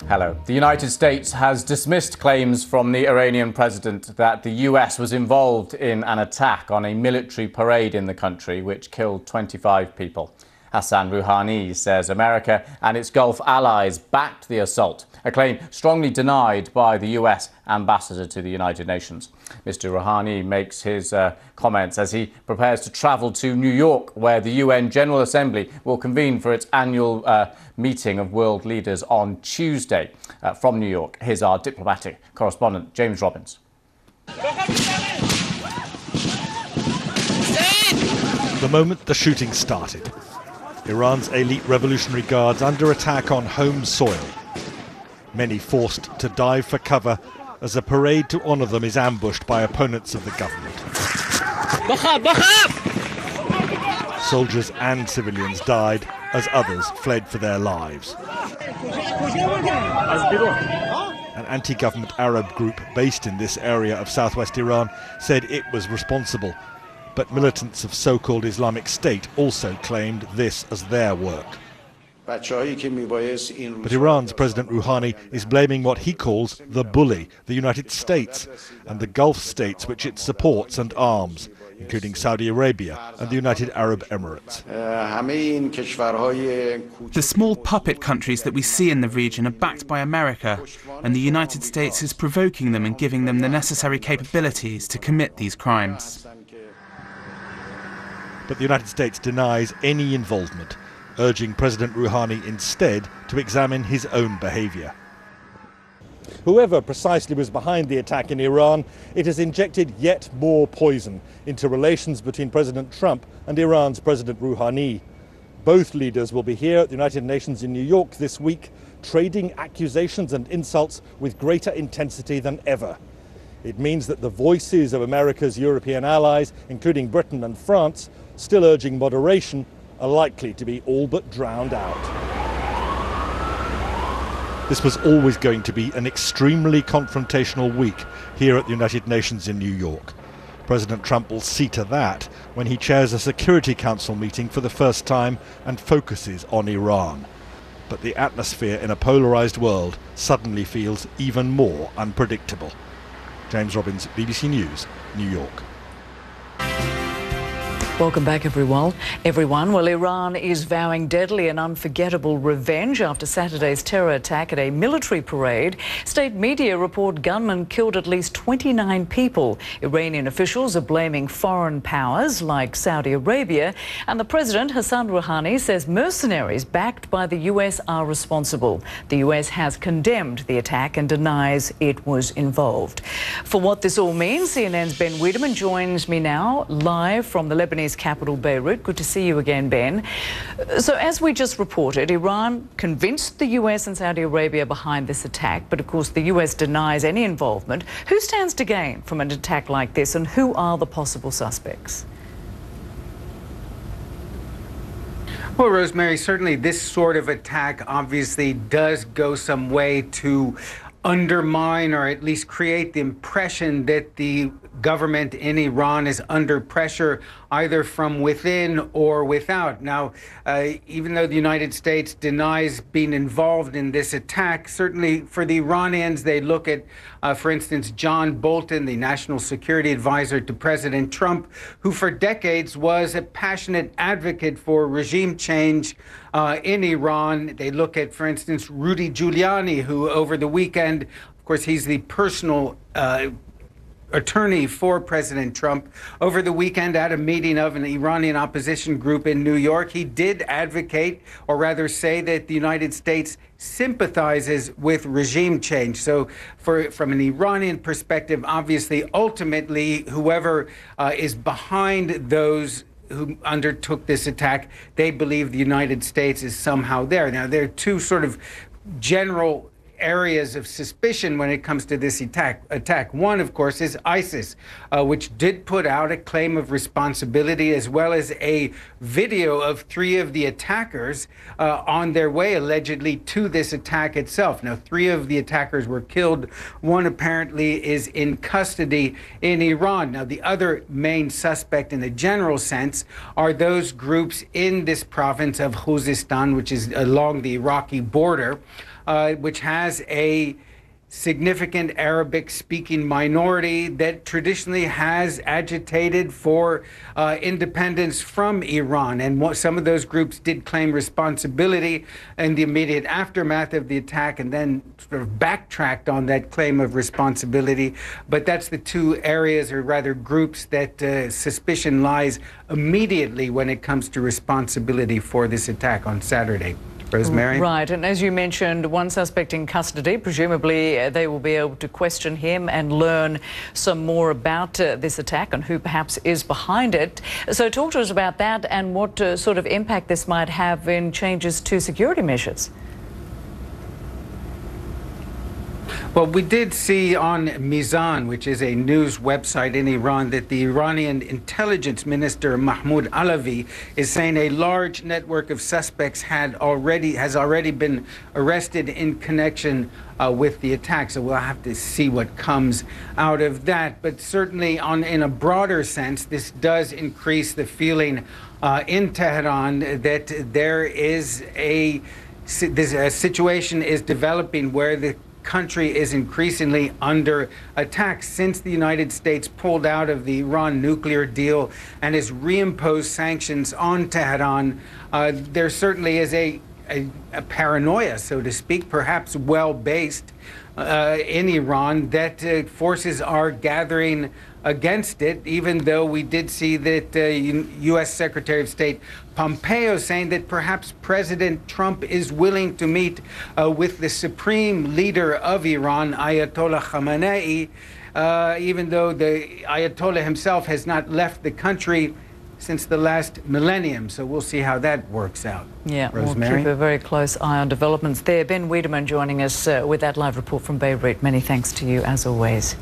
Hello. The United States has dismissed claims from the Iranian president that the US was involved in an attack on a military parade in the country which killed 25 people. Hassan Rouhani says America and its Gulf allies backed the assault, a claim strongly denied by the US ambassador to the United Nations. Mr. Rouhani makes his comments as he prepares to travel to New York, where the UN General Assembly will convene for its annual meeting of world leaders on Tuesday. From New York, here's our diplomatic correspondent, James Robbins. The moment the shooting started, Iran's elite revolutionary guards under attack on home soil. Many forced to dive for cover as a parade to honour them is ambushed by opponents of the government. Soldiers and civilians died as others fled for their lives. An anti-government Arab group based in this area of southwest Iran said it was responsible. But militants of so-called Islamic State also claimed this as their work. But Iran's President Rouhani is blaming what he calls the bully, the United States, and the Gulf states which it supports and arms, including Saudi Arabia and the United Arab Emirates. The small puppet countries that we see in the region are backed by America, and the United States is provoking them and giving them the necessary capabilities to commit these crimes. But the United States denies any involvement, urging President Rouhani instead to examine his own behaviour. Whoever precisely was behind the attack in Iran, it has injected yet more poison into relations between President Trump and Iran's President Rouhani. Both leaders will be here at the United Nations in New York this week, trading accusations and insults with greater intensity than ever. It means that the voices of America's European allies, including Britain and France, still urging moderation, are likely to be all but drowned out. This was always going to be an extremely confrontational week here at the United Nations in New York. President Trump will see to that when he chairs a Security Council meeting for the first time and focuses on Iran. But the atmosphere in a polarised world suddenly feels even more unpredictable. James Robbins, BBC News, New York. Welcome back, everyone. Well, Iran is vowing deadly and unforgettable revenge after Saturday's terror attack at a military parade. State media report gunmen killed at least 29 people. Iranian officials are blaming foreign powers like Saudi Arabia, and the president, Hassan Rouhani, says mercenaries backed by the US are responsible. The US has condemned the attack and denies it was involved. For what this all means, CNN's Ben Wiedemann joins me now live from the Lebanese capital, Beirut. Good to see you again, Ben. So as we just reported, Iran convinced the US and Saudi Arabia behind this attack, but of course the US denies any involvement. Who stands to gain from an attack like this, and who are the possible suspects? Well, Rosemary, certainly this sort of attack obviously does go some way to undermine or at least create the impression that the government in Iran is under pressure either from within or without. Now, even though the United States denies being involved in this attack, certainly for the Iranians, they look at, for instance, John Bolton, the national security advisor to President Trump, who for decades was a passionate advocate for regime change in Iran. They look at, for instance, Rudy Giuliani, who over the weekend, of course, he's the personal attorney for President Trump. Over the weekend at a meeting of an Iranian opposition group in New York, he did advocate, or rather say that the United States sympathizes with regime change. So from an Iranian perspective, obviously, ultimately, whoever is behind those who undertook this attack, they believe the United States is somehow there. Now, there are two sort of general areas of suspicion when it comes to this attack. One, of course, is ISIS, which did put out a claim of responsibility as well as a video of 3 of the attackers on their way, allegedly, to this attack itself. Now, 3 of the attackers were killed. One apparently is in custody in Iran. Now, the other main suspect in the general sense are those groups in this province of Khuzestan, which is along the Iraqi border, which has has a significant Arabic-speaking minority that traditionally has agitated for independence from Iran. And some of those groups did claim responsibility in the immediate aftermath of the attack and then sort of backtracked on that claim of responsibility. But that's the two areas, or rather groups, that suspicion lies immediately when it comes to responsibility for this attack on Saturday. Rosemary? Right, and as you mentioned, one suspect in custody. Presumably they will be able to question him and learn some more about this attack and who perhaps is behind it. So talk to us about that and what sort of impact this might have in changes to security measures. Well, we did see on Mizan, which is a news website in Iran, that the Iranian intelligence minister Mahmoud Alavi is saying a large network of suspects has already been arrested in connection with the attack. So we'll have to see what comes out of that. But certainly, in a broader sense, this does increase the feeling in Tehran that this situation is developing where the country is increasingly under attack since the United States pulled out of the Iran nuclear deal and has reimposed sanctions on Tehran. There certainly is a paranoia, so to speak, perhaps well-based in Iran, that forces are gathering against it, even though we did see that U.S. Secretary of State Pompeo saying that perhaps President Trump is willing to meet with the supreme leader of Iran, Ayatollah Khamenei, even though the Ayatollah himself has not left the country since the last millennium. So we'll see how that works out. Yeah, Rosemary? We'll keep a very close eye on developments there. Ben Wiedemann joining us with that live report from Beirut. Many thanks to you, as always.